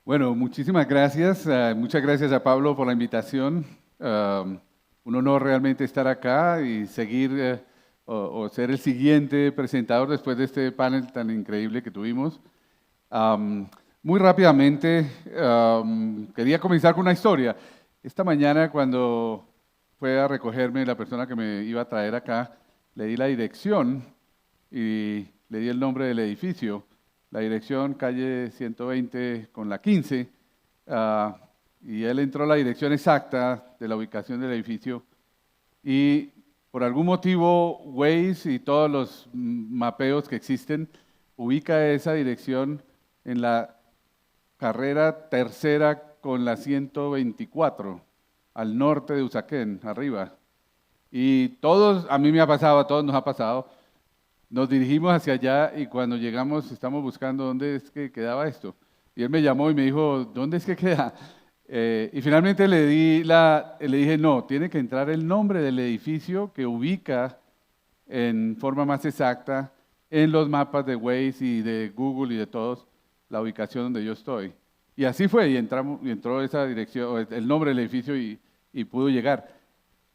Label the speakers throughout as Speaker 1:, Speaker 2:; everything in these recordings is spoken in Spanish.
Speaker 1: Bueno, muchísimas gracias. Muchas gracias a Pablo por la invitación. Un honor realmente estar acá y seguir o ser el siguiente presentador después de este panel tan increíble que tuvimos. Am, Muy rápidamente, quería comenzar con una historia. Esta mañana cuando fue a recogerme la persona que me iba a traer acá, le di la dirección y le di el nombre del edificio. La dirección, calle 120 con la 15, y él entró a la dirección exacta de la ubicación del edificio y por algún motivo Waze y todos los mapeos que existen ubica esa dirección en la carrera tercera con la 124, al norte de Usaquén, arriba. Y todos, a mí me ha pasado, a todos nos ha pasado, nos dirigimos hacia allá y cuando llegamos estamos buscando dónde es que quedaba esto. Y él me llamó y me dijo, ¿dónde es que queda? Y finalmente le dije, no, tiene que entrar el nombre del edificio que ubica en forma más exacta en los mapas de Waze y de Google y de todos la ubicación donde yo estoy. Y así fue, y entró esa dirección, el nombre del edificio y pudo llegar.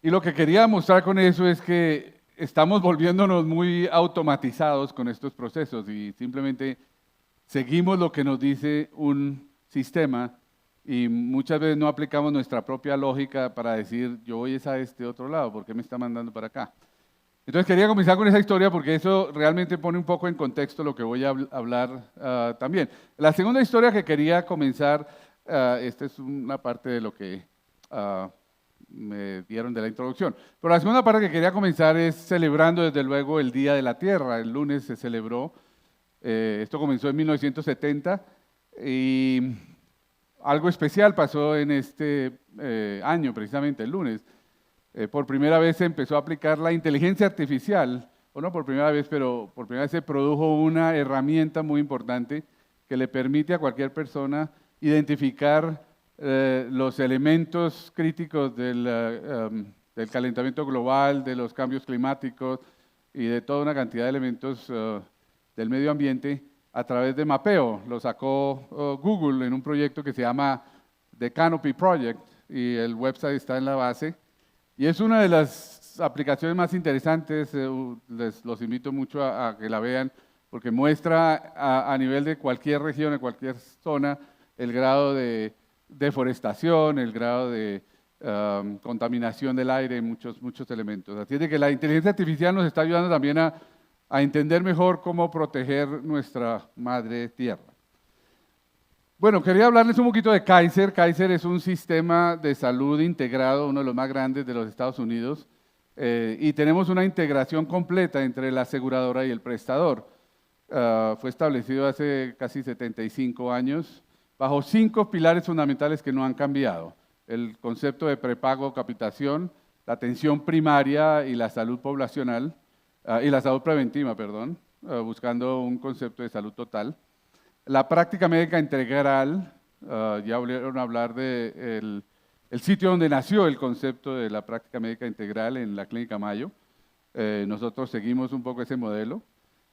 Speaker 1: Y lo que quería mostrar con eso es que estamos volviéndonos muy automatizados con estos procesos y simplemente seguimos lo que nos dice un sistema y muchas veces no aplicamos nuestra propia lógica para decir, yo voy a este otro lado, ¿por qué me está mandando para acá? Entonces quería comenzar con esa historia porque eso realmente pone un poco en contexto lo que voy a hablar también. La segunda historia que quería comenzar, esta es una parte de lo que ah, me dieron de la introducción. Pero la segunda parte que quería comenzar es celebrando desde luego el Día de la Tierra. El lunes se celebró, esto comenzó en 1970 y algo especial pasó en este año, precisamente el lunes. Por primera vez se empezó a aplicar la inteligencia artificial, o no por primera vez, pero por primera vez se produjo una herramienta muy importante que le permite a cualquier persona identificar los elementos críticos del calentamiento global, de los cambios climáticos y de toda una cantidad de elementos del medio ambiente a través de mapeo. Lo sacó Google en un proyecto que se llama The Canopy Project y el website está en la base. Y es una de las aplicaciones más interesantes, les los invito mucho a que la vean, porque muestra a nivel de cualquier región, de cualquier zona, el grado de deforestación, el grado de contaminación del aire, muchos elementos. Así es de que la inteligencia artificial nos está ayudando también a entender mejor cómo proteger nuestra madre tierra. Bueno, quería hablarles un poquito de Kaiser. Kaiser es un sistema de salud integrado, uno de los más grandes de los Estados Unidos, y tenemos una integración completa entre la aseguradora y el prestador. Fue establecido hace casi 75 años, bajo 5 pilares fundamentales que no han cambiado. El concepto de prepago, capitación, la atención primaria y la salud poblacional, y la salud preventiva, perdón, buscando un concepto de salud total. La práctica médica integral, ya volvieron a hablar de el sitio donde nació el concepto de la práctica médica integral en la Clínica Mayo. Nosotros seguimos un poco ese modelo.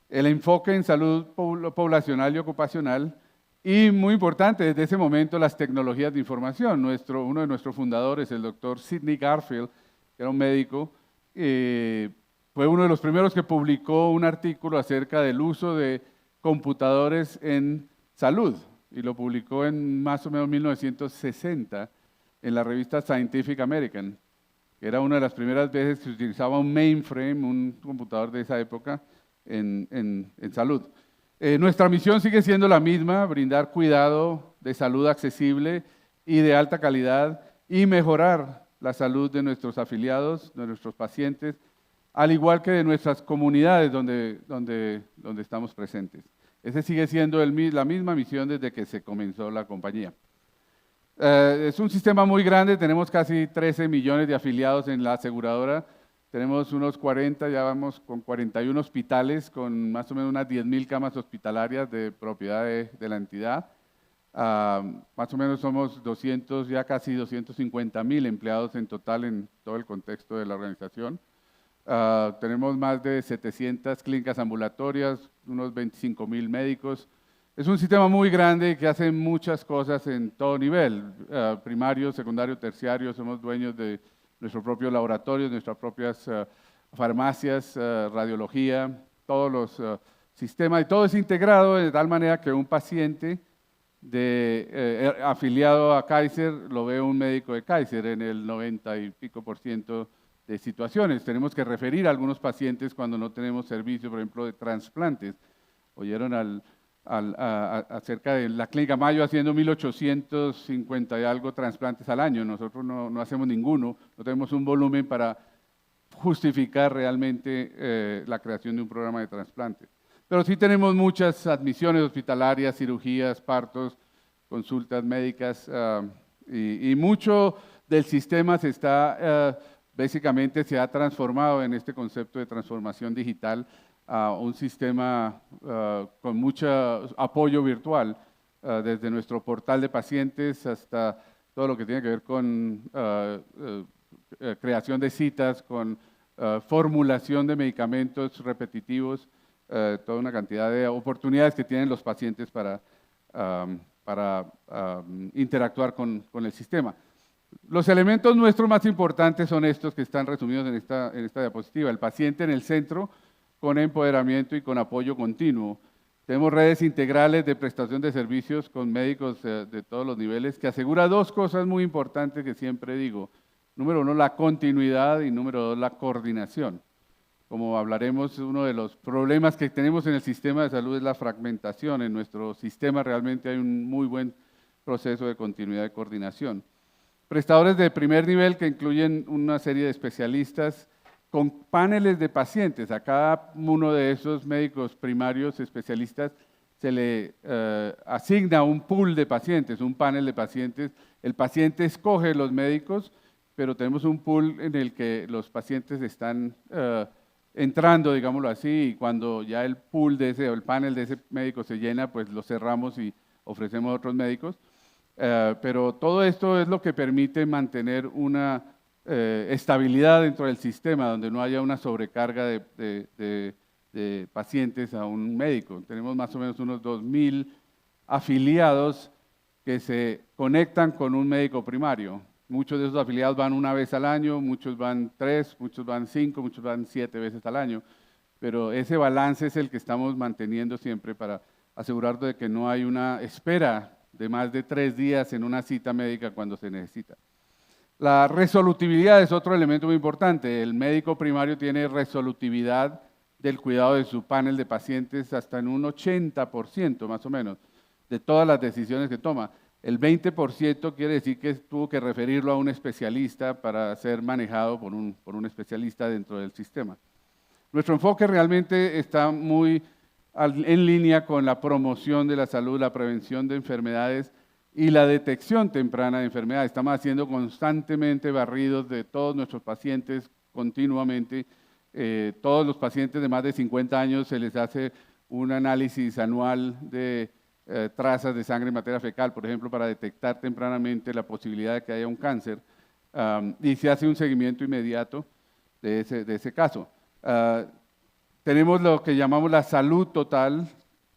Speaker 1: El enfoque en salud poblacional y ocupacional. Y muy importante, desde ese momento, las tecnologías de información. Uno de nuestros fundadores, el doctor Sidney Garfield, que era un médico, fue uno de los primeros que publicó un artículo acerca del uso de computadores en salud y lo publicó en más o menos 1960 en la revista Scientific American. Era una de las primeras veces que se utilizaba un mainframe, un computador de esa época, en salud. Nuestra misión sigue siendo la misma, brindar cuidado de salud accesible y de alta calidad y mejorar la salud de nuestros afiliados, de nuestros pacientes, al igual que de nuestras comunidades donde estamos presentes. Ese sigue siendo la misma misión desde que se comenzó la compañía. Es un sistema muy grande, tenemos casi 13 millones de afiliados en la aseguradora, tenemos unos 40, ya vamos con 41 hospitales, con más o menos unas 10,000 camas hospitalarias de propiedad de la entidad. Más o menos somos 200, ya casi 250,000 empleados en total en todo el contexto de la organización. Tenemos más de 700 clínicas ambulatorias, unos 25,000 médicos, Es un sistema muy grande que hace muchas cosas en todo nivel, primario, secundario, terciario, somos dueños de nuestros propios laboratorios, nuestras propias farmacias, radiología, todos los sistemas, y todo es integrado de tal manera que un paciente afiliado a Kaiser lo ve un médico de Kaiser en el 90 y pico % de situaciones. Tenemos que referir a algunos pacientes cuando no tenemos servicio, por ejemplo, de trasplantes. Oyeron acerca de la Clínica Mayo haciendo 1.850 y algo trasplantes al año. Nosotros no hacemos ninguno, no tenemos un volumen para justificar realmente la creación de un programa de trasplantes. Pero sí tenemos muchas admisiones hospitalarias, cirugías, partos, consultas médicas y mucho del sistema básicamente se ha transformado en este concepto de transformación digital a un sistema con mucho apoyo virtual, desde nuestro portal de pacientes hasta todo lo que tiene que ver con creación de citas, con formulación de medicamentos repetitivos, toda una cantidad de oportunidades que tienen los pacientes para interactuar con el sistema. Los elementos nuestros más importantes son estos que están resumidos en esta diapositiva. El paciente en el centro, con empoderamiento y con apoyo continuo. Tenemos redes integrales de prestación de servicios con médicos de todos los niveles, que asegura dos cosas muy importantes que siempre digo. Número uno, la continuidad, y número dos, la coordinación. Como hablaremos, uno de los problemas que tenemos en el sistema de salud es la fragmentación. En nuestro sistema realmente hay un muy buen proceso de continuidad y coordinación. Prestadores de primer nivel que incluyen una serie de especialistas con paneles de pacientes. A cada uno de esos médicos primarios especialistas se le asigna un pool de pacientes, un panel de pacientes. El paciente escoge los médicos, pero tenemos un pool en el que los pacientes están entrando, digámoslo así, y cuando ya el pool o el panel de ese médico se llena, pues lo cerramos y ofrecemos a otros médicos. Pero todo esto es lo que permite mantener una estabilidad dentro del sistema, donde no haya una sobrecarga de pacientes a un médico. Tenemos más o menos unos 2.000 afiliados que se conectan con un médico primario. Muchos de esos afiliados van una vez al año, muchos van 3, muchos van 5, muchos van 7 veces al año, pero ese balance es el que estamos manteniendo siempre para asegurar de que no hay una espera de más de 3 días en una cita médica cuando se necesita. La resolutividad es otro elemento muy importante. El médico primario tiene resolutividad del cuidado de su panel de pacientes hasta en un 80% más o menos de todas las decisiones que toma. El 20% quiere decir que tuvo que referirlo a un especialista para ser manejado por un especialista dentro del sistema. Nuestro enfoque realmente está muy en línea con la promoción de la salud, la prevención de enfermedades y la detección temprana de enfermedades. Estamos haciendo constantemente barridos de todos nuestros pacientes continuamente. Todos los pacientes de más de 50 años se les hace un análisis anual de trazas de sangre y materia fecal, por ejemplo, para detectar tempranamente la posibilidad de que haya un cáncer, y se hace un seguimiento inmediato de ese caso. Tenemos lo que llamamos la salud total,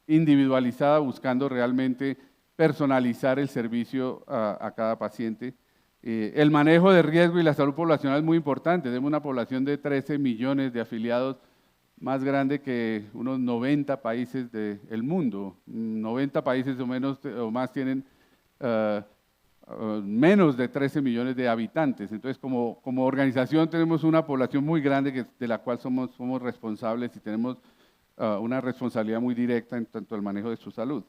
Speaker 1: individualizada, buscando realmente personalizar el servicio a cada paciente. El manejo de riesgo y la salud poblacional es muy importante. Tenemos una población de 13 millones de afiliados, más grande que unos 90 países del mundo. 90 países o más tienen menos de 13 millones de habitantes. Entonces, como organización tenemos una población muy grande de la cual somos responsables y tenemos una responsabilidad muy directa en tanto el manejo de su salud.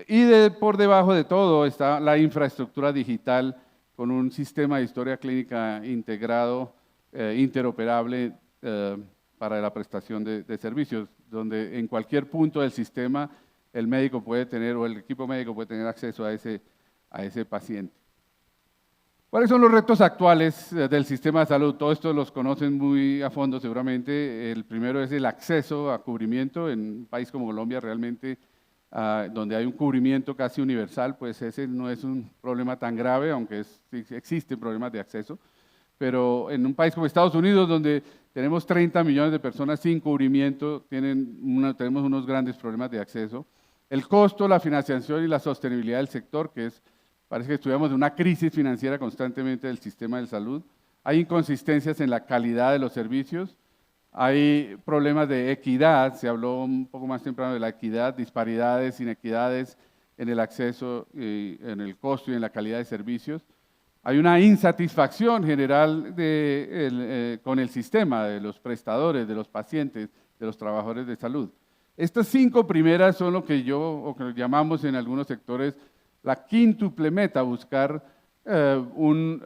Speaker 1: Y por debajo de todo está la infraestructura digital con un sistema de historia clínica integrado, interoperable, para la prestación de servicios, donde en cualquier punto del sistema el médico puede tener, o el equipo médico puede tener acceso a ese paciente. ¿Cuáles son los retos actuales del sistema de salud? Todos estos los conocen muy a fondo seguramente. El primero es el acceso a cubrimiento. En un país como Colombia realmente, donde hay un cubrimiento casi universal, pues ese no es un problema tan grave, aunque existen problemas de acceso. Pero en un país como Estados Unidos, donde tenemos 30 millones de personas sin cubrimiento, tenemos unos grandes problemas de acceso. El costo, la financiación y la sostenibilidad del sector, parece que estudiamos de una crisis financiera constantemente del sistema de salud. Hay inconsistencias en la calidad de los servicios, hay problemas de equidad, se habló un poco más temprano de la equidad, disparidades, inequidades en el acceso, en el costo y en la calidad de servicios. Hay una insatisfacción general con el sistema, de los prestadores, de los pacientes, de los trabajadores de salud. Estas 5 primeras son lo que o que llamamos en algunos sectores la quíntuple meta, buscar un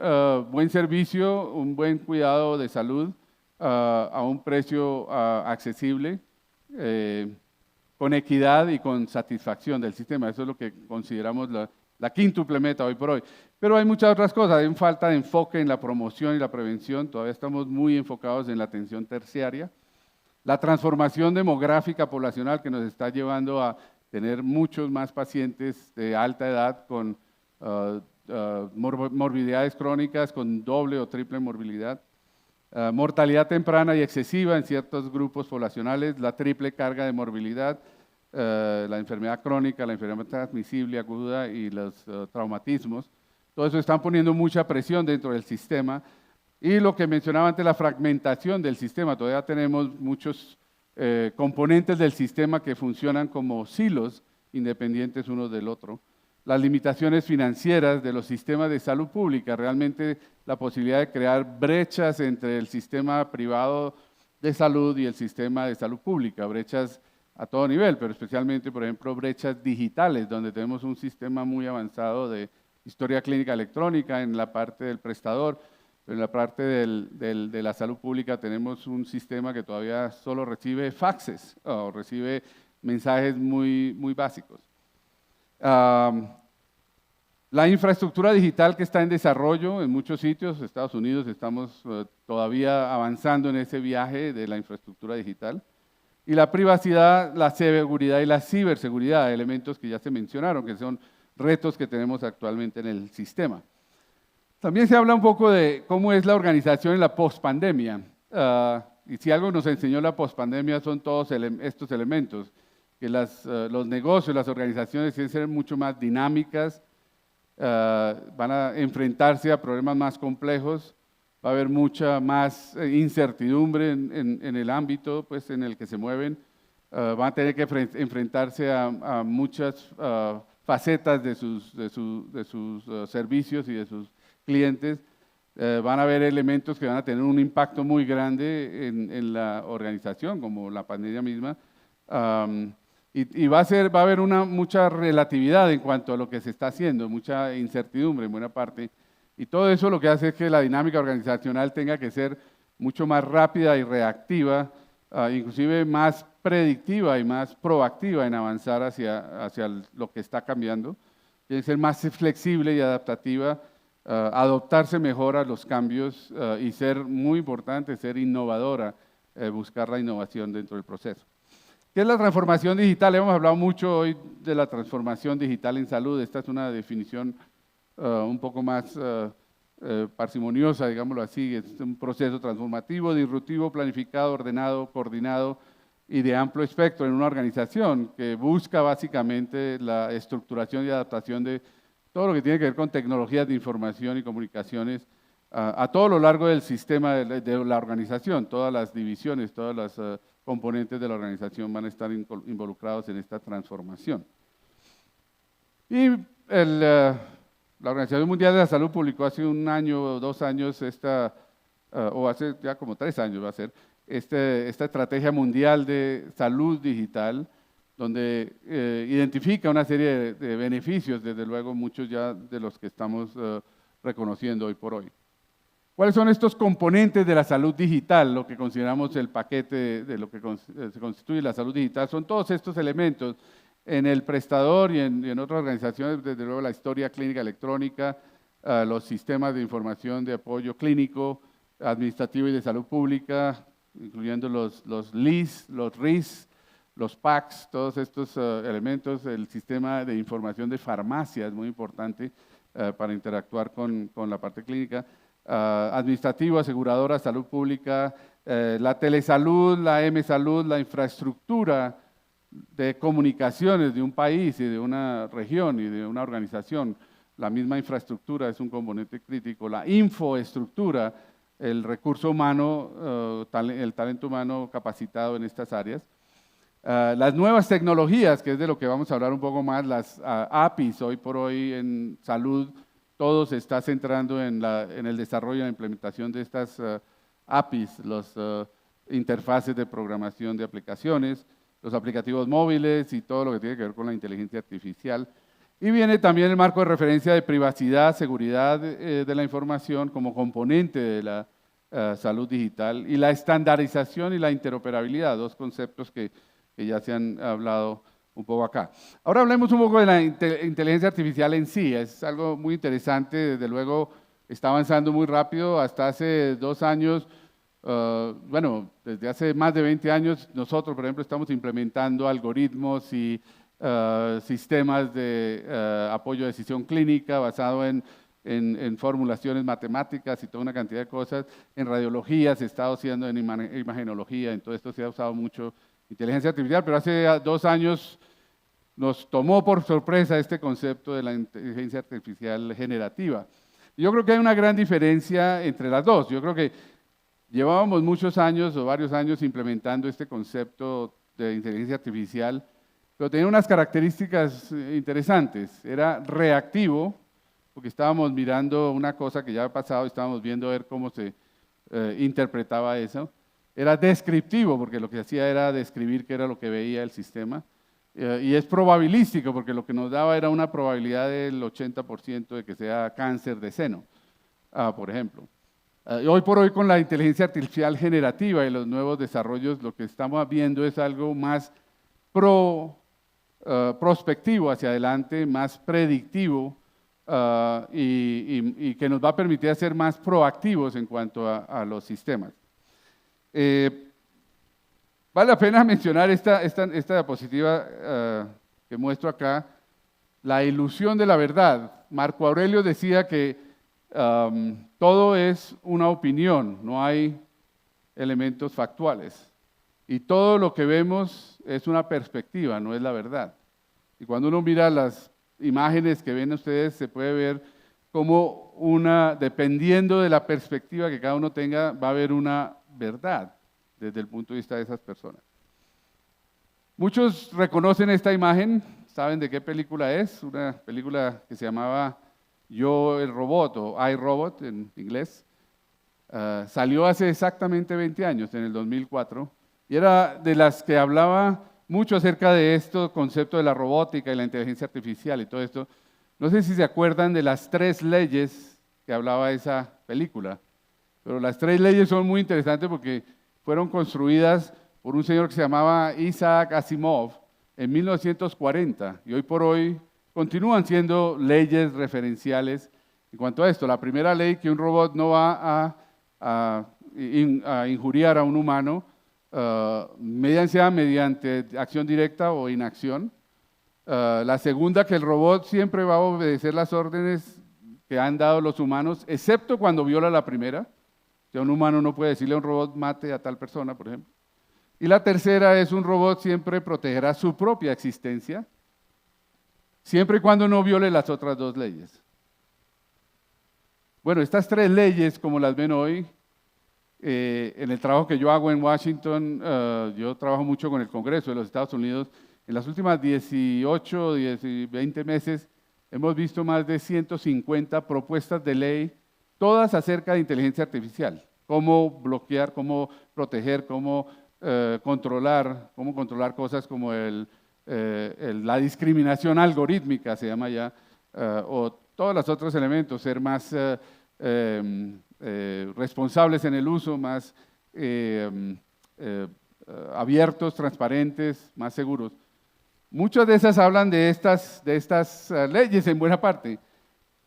Speaker 1: buen servicio, un buen cuidado de salud a un precio accesible, con equidad y con satisfacción del sistema. Eso es lo que consideramos la quíntuple meta hoy por hoy. Pero hay muchas otras cosas, hay falta de enfoque en la promoción y la prevención, todavía estamos muy enfocados en la atención terciaria. La transformación demográfica poblacional que nos está llevando a tener muchos más pacientes de alta edad con morbilidades crónicas, con doble o triple morbilidad. Mortalidad temprana y excesiva en ciertos grupos poblacionales, la triple carga de morbilidad, la enfermedad crónica, la enfermedad transmisible aguda y los traumatismos. Todo eso están poniendo mucha presión dentro del sistema. Y lo que mencionaba antes, la fragmentación del sistema. Todavía tenemos muchos componentes del sistema que funcionan como silos independientes uno del otro. Las limitaciones financieras de los sistemas de salud pública, realmente la posibilidad de crear brechas entre el sistema privado de salud y el sistema de salud pública, brechas a todo nivel, pero especialmente, por ejemplo, brechas digitales, donde tenemos un sistema muy avanzado de historia clínica electrónica en la parte del prestador, pero en la parte de la salud pública tenemos un sistema que todavía solo recibe faxes o recibe mensajes muy básicos. La infraestructura digital que está en desarrollo en muchos sitios, Estados Unidos, estamos todavía avanzando en ese viaje de la infraestructura digital. Y la privacidad, la seguridad y la ciberseguridad, elementos que ya se mencionaron, que son retos que tenemos actualmente en el sistema. También se habla un poco de cómo es la organización en la pospandemia. Y si algo nos enseñó la pospandemia son todos estos elementos, que los negocios, las organizaciones tienen que ser mucho más dinámicas, van a enfrentarse a problemas más complejos, va a haber mucha más incertidumbre en el ámbito pues, en el que se mueven, van a tener que enfrentarse a muchas facetas de sus servicios y de sus clientes, van a haber elementos que van a tener un impacto muy grande en la organización, como la pandemia misma, y va a haber mucha relatividad en cuanto a lo que se está haciendo, mucha incertidumbre en buena parte, y todo eso lo que hace es que la dinámica organizacional tenga que ser mucho más rápida y reactiva, inclusive más predictiva y más proactiva en avanzar hacia lo que está cambiando. Tiene que ser más flexible y adaptativa, adoptarse mejor a los cambios y ser muy importante, ser innovadora, buscar la innovación dentro del proceso. ¿Qué es la transformación digital? Hemos hablado mucho hoy de la transformación digital en salud. Esta es una definición un poco más parsimoniosa, digámoslo así. Es un proceso transformativo, disruptivo, planificado, ordenado, coordinado y de amplio espectro en una organización que busca básicamente la estructuración y adaptación de todo lo que tiene que ver con tecnologías de información y comunicaciones a todo lo largo del sistema de la organización. Todas las divisiones, todas las componentes de la organización van a estar involucrados en esta transformación. Y la Organización Mundial de la Salud publicó hace 1 año o 2 años o hace ya como 3 años va a ser, esta estrategia mundial de salud digital, donde identifica una serie de beneficios, desde luego muchos ya de los que estamos reconociendo hoy por hoy. ¿Cuáles son estos componentes de la salud digital? Lo que consideramos el paquete de lo que se constituye la salud digital son todos estos elementos en el prestador y en otras organizaciones, desde luego la historia clínica electrónica, los sistemas de información de apoyo clínico, administrativo y de salud pública, incluyendo los LIS, los RIS, los PACS, todos estos elementos, el sistema de información de farmacia es muy importante para interactuar con la parte clínica, administrativo, aseguradora, salud pública, la telesalud, la M-salud, la infraestructura de comunicaciones de un país y de una región y de una organización. La misma infraestructura es un componente crítico, la infoestructura, el recurso humano, el talento humano capacitado en estas áreas. Las nuevas tecnologías, que es de lo que vamos a hablar un poco más, las APIs, hoy por hoy en salud, todo se está centrando en el desarrollo y la implementación de estas APIs, los interfaces de programación de aplicaciones, los aplicativos móviles y todo lo que tiene que ver con la inteligencia artificial. Y viene también el marco de referencia de privacidad, seguridad de la información como componente de la salud digital y la estandarización y la interoperabilidad, dos conceptos que ya se han hablado un poco acá. Ahora hablemos un poco de la inteligencia artificial en sí. Es algo muy interesante, desde luego está avanzando muy rápido. Hasta hace 2 años, bueno, desde hace más de 20 años, nosotros, por ejemplo, estamos implementando algoritmos y sistemas de apoyo a decisión clínica basado en formulaciones matemáticas y toda una cantidad de cosas. En radiología se está haciendo, en imagenología, en todo esto se ha usado mucho inteligencia artificial, pero hace 2 años nos tomó por sorpresa este concepto de la inteligencia artificial generativa. Yo creo que hay una gran diferencia entre las dos. Yo creo que llevábamos muchos años o varios años implementando este concepto de inteligencia artificial, pero tenía unas características interesantes. Era reactivo, porque estábamos mirando una cosa que ya ha pasado, estábamos viendo a ver cómo se interpretaba eso. Era descriptivo, porque lo que hacía era describir qué era lo que veía el sistema. Y es probabilístico, porque lo que nos daba era una probabilidad del 80% de que sea cáncer de seno, por ejemplo. Hoy por hoy, con la inteligencia artificial generativa y los nuevos desarrollos, lo que estamos viendo es algo más prospectivo hacia adelante, más predictivo, y que nos va a permitir ser más proactivos en cuanto a los sistemas. Vale la pena mencionar esta diapositiva que muestro acá, la ilusión de la verdad. Marco Aurelio decía que todo es una opinión, no hay elementos factuales. Y todo lo que vemos es una perspectiva, no es la verdad. Y cuando uno mira las imágenes que ven ustedes, se puede ver cómo dependiendo de la perspectiva que cada uno tenga, va a haber una verdad desde el punto de vista de esas personas. Muchos reconocen esta imagen, saben de qué película es, una película que se llamaba Yo el Robot o I, Robot en inglés. Salió hace exactamente 20 años, en el 2004, y era de las que hablaba mucho acerca de esto, concepto de la robótica y la inteligencia artificial y todo esto. No sé si se acuerdan de las 3 leyes que hablaba esa película, pero las 3 leyes son muy interesantes porque fueron construidas por un señor que se llamaba Isaac Asimov en 1940 y hoy por hoy continúan siendo leyes referenciales en cuanto a esto. La primera ley, que un robot no va a injuriar a un humano, sea mediante acción directa o inacción. La segunda, que el robot siempre va a obedecer las órdenes que han dado los humanos, excepto cuando viola la primera. O sea, un humano no puede decirle a un robot mate a tal persona, por ejemplo. Y la tercera es un robot siempre protegerá su propia existencia, siempre y cuando no viole las otras 2 leyes. Bueno, estas 3 leyes, como las ven hoy, en el trabajo que yo hago en Washington, yo trabajo mucho con el Congreso de los Estados Unidos. En las últimas 18, 20 meses hemos visto más de 150 propuestas de ley, todas acerca de inteligencia artificial. Cómo bloquear, cómo proteger, cómo controlar cosas como la discriminación algorítmica, se llama ya, o todos los otros elementos, ser más responsables en el uso, más abiertos, transparentes, más seguros. Muchas de esas hablan de estas leyes en buena parte,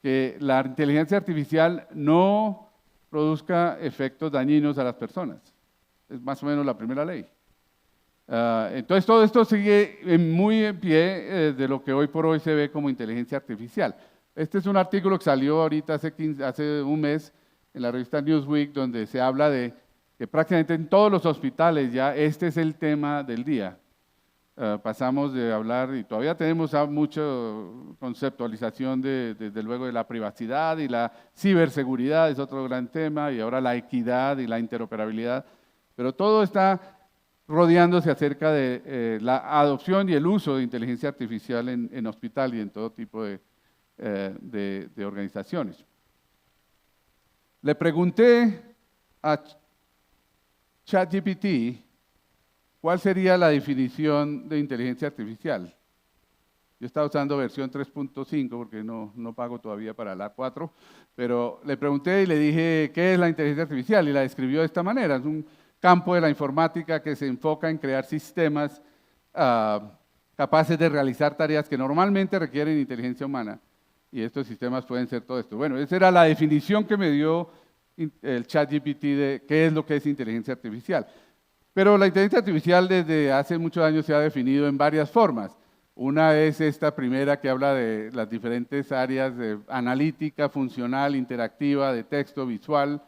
Speaker 1: que la inteligencia artificial no produzca efectos dañinos a las personas. Es más o menos la primera ley. Entonces todo esto sigue muy en pie de lo que hoy por hoy se ve como inteligencia artificial. Este es un artículo que salió ahorita hace un mes en la revista Newsweek, donde se habla de que prácticamente en todos los hospitales ya este es el tema del día. pasamos de hablar, y todavía tenemos mucha conceptualización desde luego de la privacidad y la ciberseguridad, es otro gran tema, y ahora la equidad y la interoperabilidad, pero todo está rodeándose acerca de la adopción y el uso de inteligencia artificial en hospital y en todo tipo de organizaciones. Le pregunté a ChatGPT cuál sería la definición de inteligencia artificial. Yo estaba usando versión 3.5 porque no pago todavía para la 4, pero le pregunté y le dije, ¿qué es la inteligencia artificial? Y la describió de esta manera. Es un campo de la informática que se enfoca en crear sistemas capaces de realizar tareas que normalmente requieren inteligencia humana. Y estos sistemas pueden ser todo esto. Bueno, esa era la definición que me dio el ChatGPT de qué es lo que es inteligencia artificial. Pero la inteligencia artificial desde hace muchos años se ha definido en varias formas. Una es esta primera que habla de las diferentes áreas de analítica, funcional, interactiva, de texto, visual.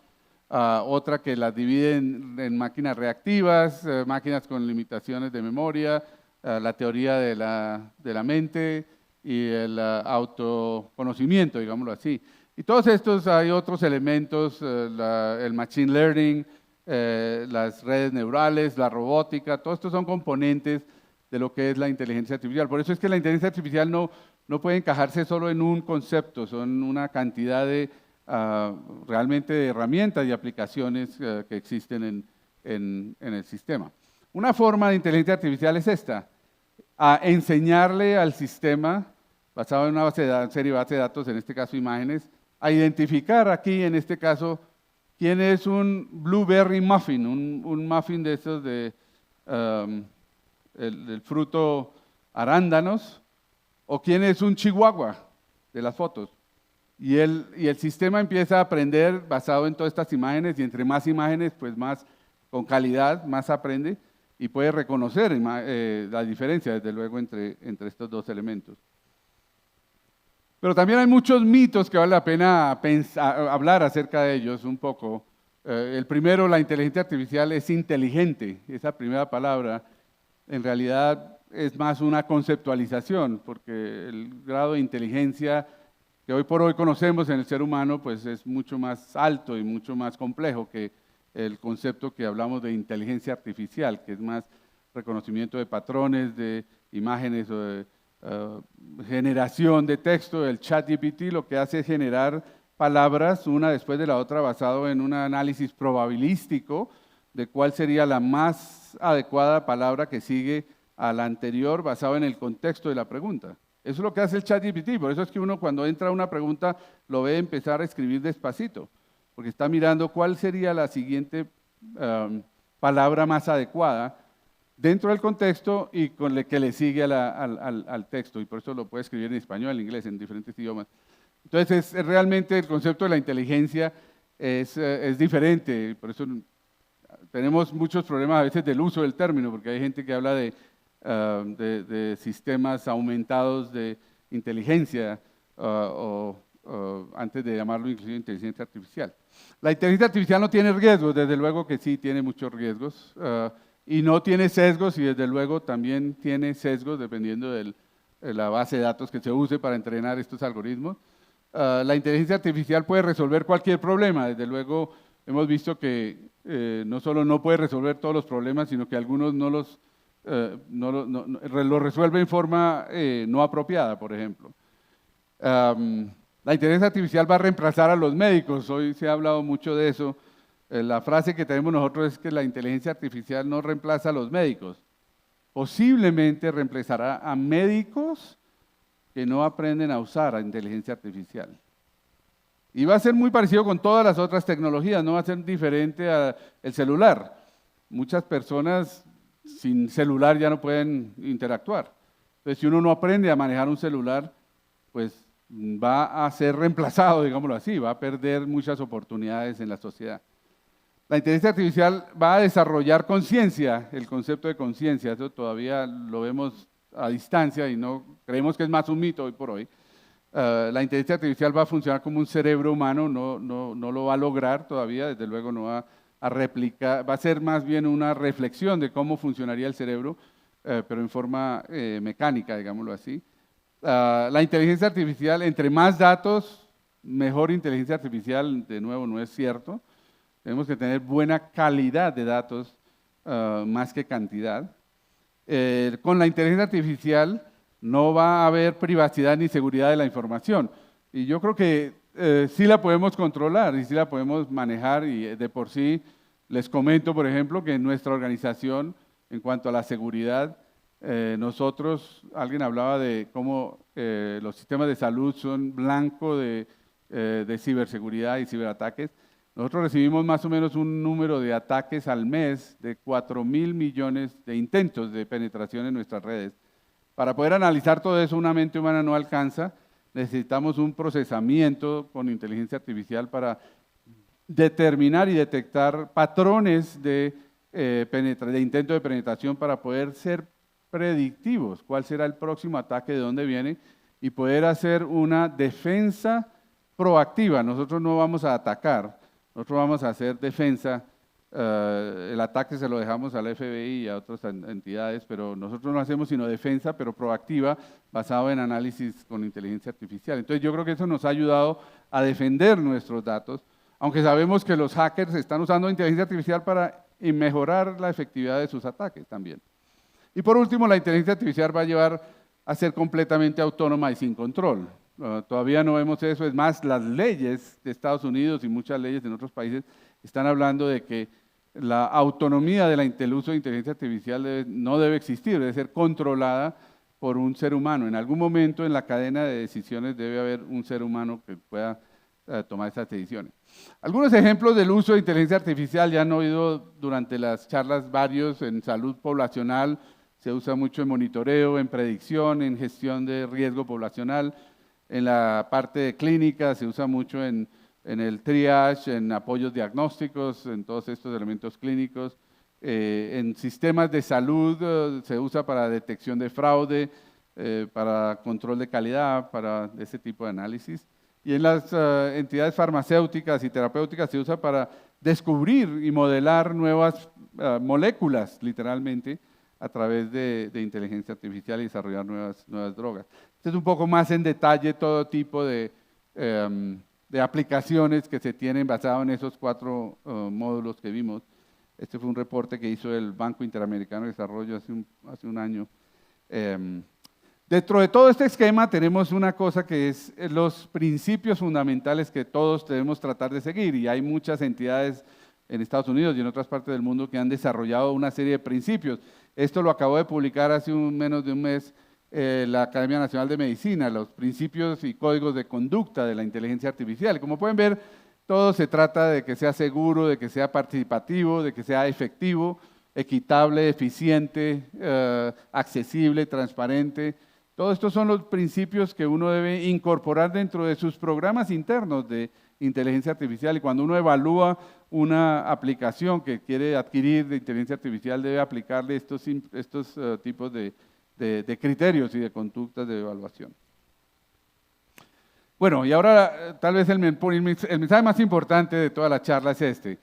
Speaker 1: Otra que las divide en máquinas reactivas, máquinas con limitaciones de memoria, la teoría de la mente y el autoconocimiento, digámoslo así. Y todos estos hay otros elementos, el machine learning, las redes neurales, la robótica, todos estos son componentes de lo que es la inteligencia artificial. Por eso es que la inteligencia artificial no puede encajarse solo en un concepto, son una cantidad de realmente de herramientas y aplicaciones que existen en el sistema. Una forma de inteligencia artificial es esta, a enseñarle al sistema, basado en una serie de bases de datos, en este caso imágenes, a identificar aquí, en este caso, quién es un blueberry muffin, un muffin de esos del fruto arándanos, o quién es un chihuahua de las fotos. Y el sistema empieza a aprender basado en todas estas imágenes, y entre más imágenes, pues más con calidad, más aprende, y puede reconocer la diferencia, desde luego, entre estos dos elementos. Pero también hay muchos mitos que vale la pena hablar acerca de ellos un poco. El primero, la inteligencia artificial es inteligente. Esa primera palabra en realidad es más una conceptualización, porque el grado de inteligencia que hoy por hoy conocemos en el ser humano, pues es mucho más alto y mucho más complejo que el concepto que hablamos de inteligencia artificial, que es más reconocimiento de patrones, de imágenes o de generación de texto. El ChatGPT lo que hace es generar palabras una después de la otra basado en un análisis probabilístico de cuál sería la más adecuada palabra que sigue a la anterior basado en el contexto de la pregunta. Eso es lo que hace el ChatGPT, por eso es que uno cuando entra a una pregunta lo ve empezar a escribir despacito, porque está mirando cuál sería la siguiente palabra más adecuada dentro del contexto y con el que le sigue al texto, y por eso lo puede escribir en español, en inglés, en diferentes idiomas. Entonces, realmente el concepto de la inteligencia es diferente, por eso tenemos muchos problemas a veces del uso del término, porque hay gente que habla de sistemas aumentados de inteligencia, antes de llamarlo inclusive inteligencia artificial. La inteligencia artificial no tiene riesgos, desde luego que sí tiene muchos riesgos, y no tiene sesgos, y desde luego también tiene sesgos dependiendo de la base de datos que se use para entrenar estos algoritmos. La inteligencia artificial puede resolver cualquier problema, desde luego hemos visto que no solo no puede resolver todos los problemas, sino que algunos no lo resuelve en forma no apropiada, por ejemplo. La inteligencia artificial va a reemplazar a los médicos, hoy se ha hablado mucho de eso. La frase que tenemos nosotros es que la inteligencia artificial no reemplaza a los médicos, posiblemente reemplazará a médicos que no aprenden a usar la inteligencia artificial. Y va a ser muy parecido con todas las otras tecnologías, no va a ser diferente al celular. Muchas personas sin celular ya no pueden interactuar. Entonces, si uno no aprende a manejar un celular, pues va a ser reemplazado, digámoslo así, va a perder muchas oportunidades en la sociedad. La inteligencia artificial va a desarrollar conciencia, el concepto de conciencia, eso todavía lo vemos a distancia y no creemos que es más un mito hoy por hoy. La inteligencia artificial va a funcionar como un cerebro humano, no lo va a lograr todavía, desde luego no va a replicar, va a ser más bien una reflexión de cómo funcionaría el cerebro, pero en forma mecánica, digámoslo así. La inteligencia artificial, entre más datos, mejor inteligencia artificial, de nuevo, no es cierto. Tenemos que tener buena calidad de datos más que cantidad. Con la inteligencia artificial no va a haber privacidad ni seguridad de la información. Y yo creo que sí la podemos controlar y sí la podemos manejar y de por sí les comento, por ejemplo, que en nuestra organización, en cuanto a la seguridad, nosotros, alguien hablaba de cómo los sistemas de salud son blanco de ciberseguridad y ciberataques. Nosotros recibimos más o menos un número de ataques al mes de 4.000 millones de intentos de penetración en nuestras redes. Para poder analizar todo eso, una mente humana no alcanza. Necesitamos un procesamiento con inteligencia artificial para determinar y detectar patrones de intento de penetración para poder ser predictivos, cuál será el próximo ataque, de dónde viene, y poder hacer una defensa proactiva. Nosotros no vamos a atacar, nosotros vamos a hacer defensa. El ataque se lo dejamos al FBI y a otras entidades, pero nosotros no hacemos sino defensa, pero proactiva, basado en análisis con inteligencia artificial. Entonces yo creo que eso nos ha ayudado a defender nuestros datos, aunque sabemos que los hackers están usando inteligencia artificial para mejorar la efectividad de sus ataques también. Y por último, la inteligencia artificial va a llevar a ser completamente autónoma y sin control. Todavía no vemos eso, es más, las leyes de Estados Unidos y muchas leyes en otros países están hablando de que la autonomía del uso de inteligencia artificial no debe existir, debe ser controlada por un ser humano. En algún momento en la cadena de decisiones debe haber un ser humano que pueda tomar esas decisiones. Algunos ejemplos del uso de inteligencia artificial, ya han oído durante las charlas varios en salud poblacional, se usa mucho en monitoreo, en predicción, en gestión de riesgo poblacional, en la parte de clínica se usa mucho en el triage, en apoyos diagnósticos, en todos estos elementos clínicos. En sistemas de salud se usa para detección de fraude, para control de calidad, para ese tipo de análisis. Y en las entidades farmacéuticas y terapéuticas se usa para descubrir y modelar nuevas moléculas, literalmente, a través de inteligencia artificial y desarrollar nuevas drogas. Este es un poco más en detalle todo tipo de aplicaciones que se tienen basado en esos 4 módulos que vimos. Este fue un reporte que hizo el Banco Interamericano de Desarrollo hace un año. Dentro de todo este esquema tenemos una cosa que es los principios fundamentales que todos debemos tratar de seguir, y hay muchas entidades en Estados Unidos y en otras partes del mundo que han desarrollado una serie de principios. Esto lo acabó de publicar hace menos de un mes la Academia Nacional de Medicina, los principios y códigos de conducta de la inteligencia artificial. Como pueden ver, todo se trata de que sea seguro, de que sea participativo, de que sea efectivo, equitable, eficiente, accesible, transparente. Todos estos son los principios que uno debe incorporar dentro de sus programas internos de inteligencia artificial, y cuando uno evalúa una aplicación que quiere adquirir de inteligencia artificial debe aplicarle estos tipos de criterios y de conductas de evaluación. Bueno, y ahora tal vez el mensaje más importante de toda la charla es este.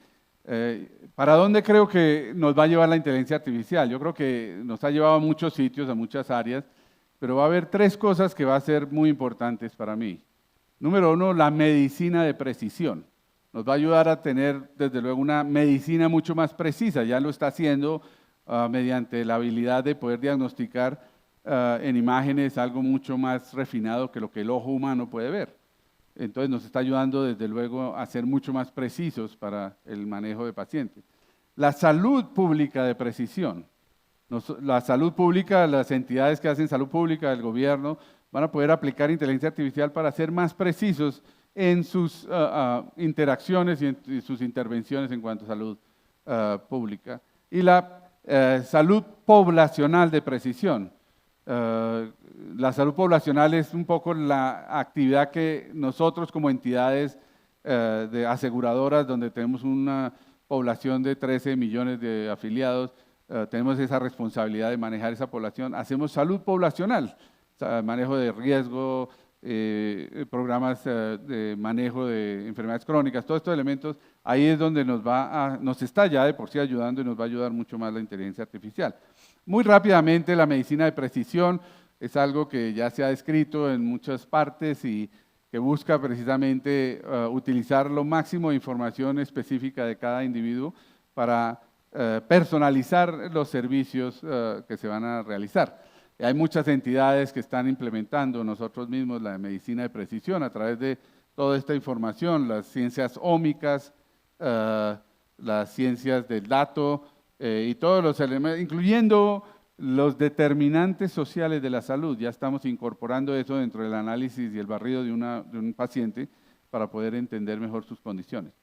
Speaker 1: ¿Para dónde creo que nos va a llevar la inteligencia artificial? Yo creo que nos ha llevado a muchos sitios, a muchas áreas, pero va a haber 3 cosas que van a ser muy importantes para mí. Número 1, la medicina de precisión. Nos va a ayudar a tener, desde luego, una medicina mucho más precisa. Ya lo está haciendo mediante la habilidad de poder diagnosticar en imágenes algo mucho más refinado que lo que el ojo humano puede ver. Entonces nos está ayudando, desde luego, a ser mucho más precisos para el manejo de pacientes. La salud pública de precisión. La salud pública, las entidades que hacen salud pública, el gobierno, van a poder aplicar inteligencia artificial para ser más precisos en sus interacciones y en sus intervenciones en cuanto a salud pública. Y la salud poblacional de precisión. La salud poblacional es un poco la actividad que nosotros como entidades de aseguradoras, donde tenemos una población de 13 millones de afiliados, tenemos esa responsabilidad de manejar esa población. Hacemos salud poblacional, manejo de riesgo, programas de manejo de enfermedades crónicas, todos estos elementos, ahí es donde nos está ya de por sí ayudando y nos va a ayudar mucho más la inteligencia artificial. Muy rápidamente, la medicina de precisión es algo que ya se ha descrito en muchas partes y que busca precisamente utilizar lo máximo de información específica de cada individuo para personalizar los servicios que se van a realizar. Hay muchas entidades que están implementando nosotros mismos la medicina de precisión a través de toda esta información, las ciencias ómicas, las ciencias del dato y todos los elementos, incluyendo los determinantes sociales de la salud. Ya estamos incorporando eso dentro del análisis y el barrido de un paciente para poder entender mejor sus condiciones.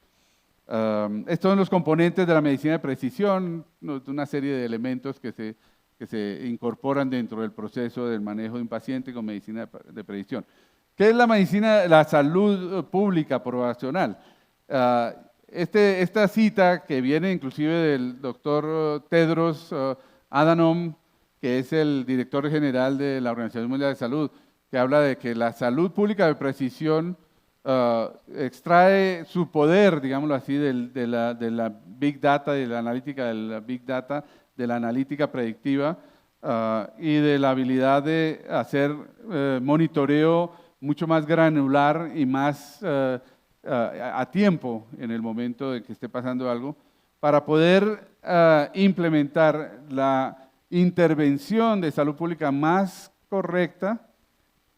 Speaker 1: Estos son los componentes de la medicina de precisión, una serie de elementos que se incorporan dentro del proceso del manejo de un paciente con medicina de precisión. ¿Qué es la salud pública poblacional? Esta cita que viene inclusive del doctor Tedros Adhanom, que es el director general de la Organización Mundial de Salud, que habla de que la salud pública de precisión extrae su poder, digámoslo así, de la Big Data, de la analítica de la Big Data, de la analítica predictiva y de la habilidad de hacer monitoreo mucho más granular y más a tiempo en el momento de que esté pasando algo, para poder implementar la intervención de salud pública más correcta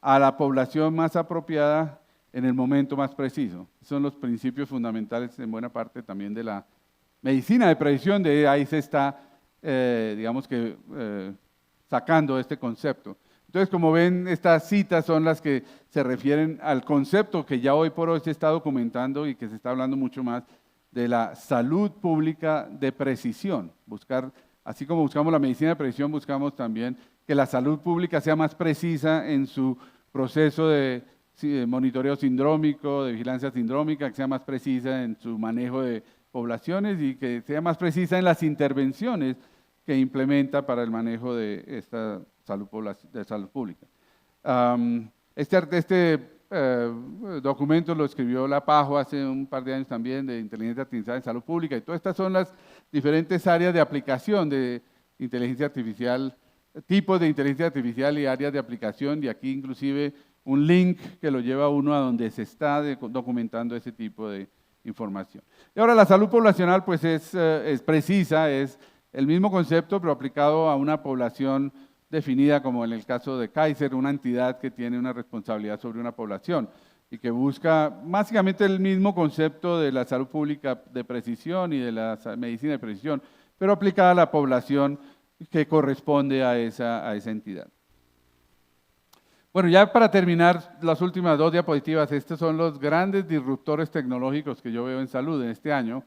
Speaker 1: a la población más apropiada en el momento más preciso. Son los principios fundamentales en buena parte también de la medicina de precisión, de ahí se está, digamos que, sacando este concepto. Entonces, como ven, estas citas son las que se refieren al concepto que ya hoy por hoy se está documentando y que se está hablando mucho más de la salud pública de precisión. Buscar, así como buscamos la medicina de precisión, buscamos también que la salud pública sea más precisa en su proceso de monitoreo sindrómico, de vigilancia sindrómica, que sea más precisa en su manejo de poblaciones y que sea más precisa en las intervenciones que implementa para el manejo de esta salud pública. Este documento lo escribió la PAHO hace un par de años también, de inteligencia artificial en salud pública, y todas estas son las diferentes áreas de aplicación de inteligencia artificial, tipos de inteligencia artificial y áreas de aplicación, y aquí inclusive un link que lo lleva a uno a donde se está documentando ese tipo de información. Y ahora la salud poblacional pues es precisa, es el mismo concepto pero aplicado a una población definida como en el caso de Kaiser, una entidad que tiene una responsabilidad sobre una población y que busca básicamente el mismo concepto de la salud pública de precisión y de la medicina de precisión, pero aplicada a la población que corresponde a esa entidad. Bueno, ya para terminar, las últimas dos diapositivas, estos son los grandes disruptores tecnológicos que yo veo en salud en este año,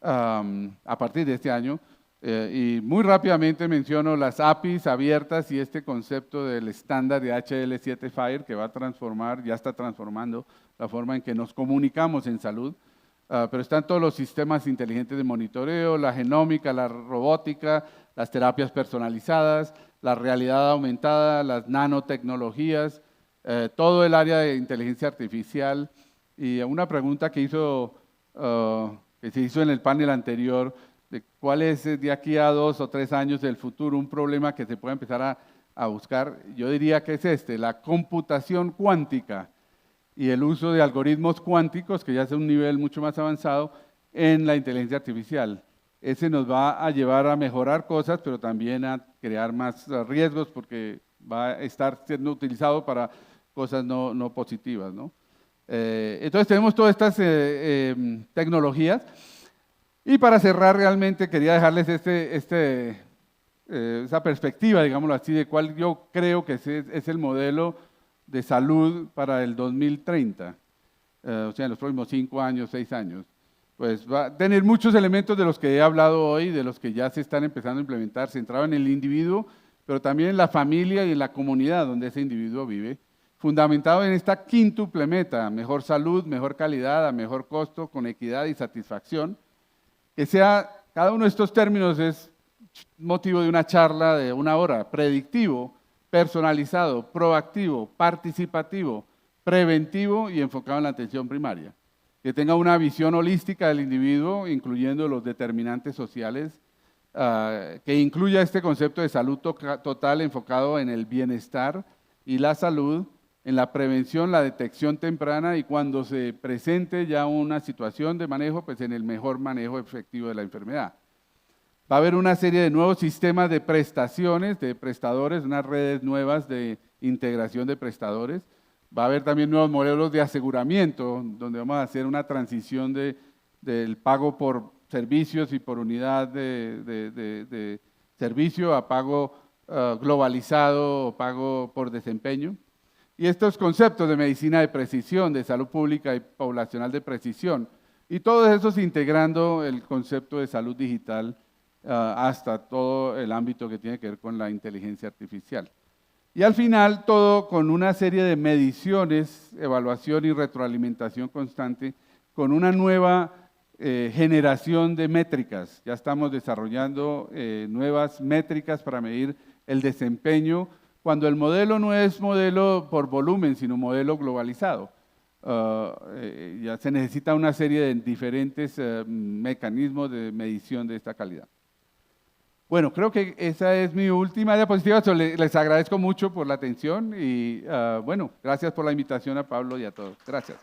Speaker 1: a partir de este año, y muy rápidamente menciono las APIs abiertas y este concepto del estándar de HL7 FHIR que va a transformar, ya está transformando la forma en que nos comunicamos en salud, pero están todos los sistemas inteligentes de monitoreo, la genómica, la robótica, las terapias personalizadas, la realidad aumentada, las nanotecnologías, todo el área de inteligencia artificial. Y una pregunta que se hizo en el panel anterior, de cuál es de aquí a 2 o 3 años del futuro un problema que se pueda empezar a buscar, yo diría que es la computación cuántica y el uso de algoritmos cuánticos, que ya es un nivel mucho más avanzado, en la inteligencia artificial. Ese nos va a llevar a mejorar cosas, pero también a crear más riesgos porque va a estar siendo utilizado para cosas no positivas, ¿no? Entonces tenemos todas estas tecnologías. Y para cerrar realmente quería dejarles esa perspectiva, digámoslo así, de cuál yo creo que es el modelo de salud para el 2030, o sea, en los próximos 5 años, 6 años. Pues va a tener muchos elementos de los que he hablado hoy, de los que ya se están empezando a implementar, centrado en el individuo, pero también en la familia y en la comunidad donde ese individuo vive, fundamentado en esta quíntuple meta: mejor salud, mejor calidad, a mejor costo, con equidad y satisfacción. Que sea, cada uno de estos términos es motivo de una charla de 1 hora: predictivo, personalizado, proactivo, participativo, preventivo y enfocado en la atención primaria, que tenga una visión holística del individuo, incluyendo los determinantes sociales, que incluya este concepto de salud total enfocado en el bienestar y la salud, en la prevención, la detección temprana y cuando se presente ya una situación de manejo, pues en el mejor manejo efectivo de la enfermedad. Va a haber una serie de nuevos sistemas de prestaciones, de prestadores, unas redes nuevas de integración de prestadores. Va a haber también nuevos modelos de aseguramiento, donde vamos a hacer una transición del pago por servicios y por unidad de servicio a pago globalizado o pago por desempeño. Y estos conceptos de medicina de precisión, de salud pública y poblacional de precisión, y todos esos integrando el concepto de salud digital hasta todo el ámbito que tiene que ver con la inteligencia artificial. Y al final, todo con una serie de mediciones, evaluación y retroalimentación constante, con una nueva generación de métricas. Ya estamos desarrollando nuevas métricas para medir el desempeño, cuando el modelo no es modelo por volumen, sino modelo globalizado. Ya se necesita una serie de diferentes mecanismos de medición de esta calidad. Bueno, creo que esa es mi última diapositiva. Les agradezco mucho por la atención y bueno, gracias por la invitación a Pablo y a todos. Gracias.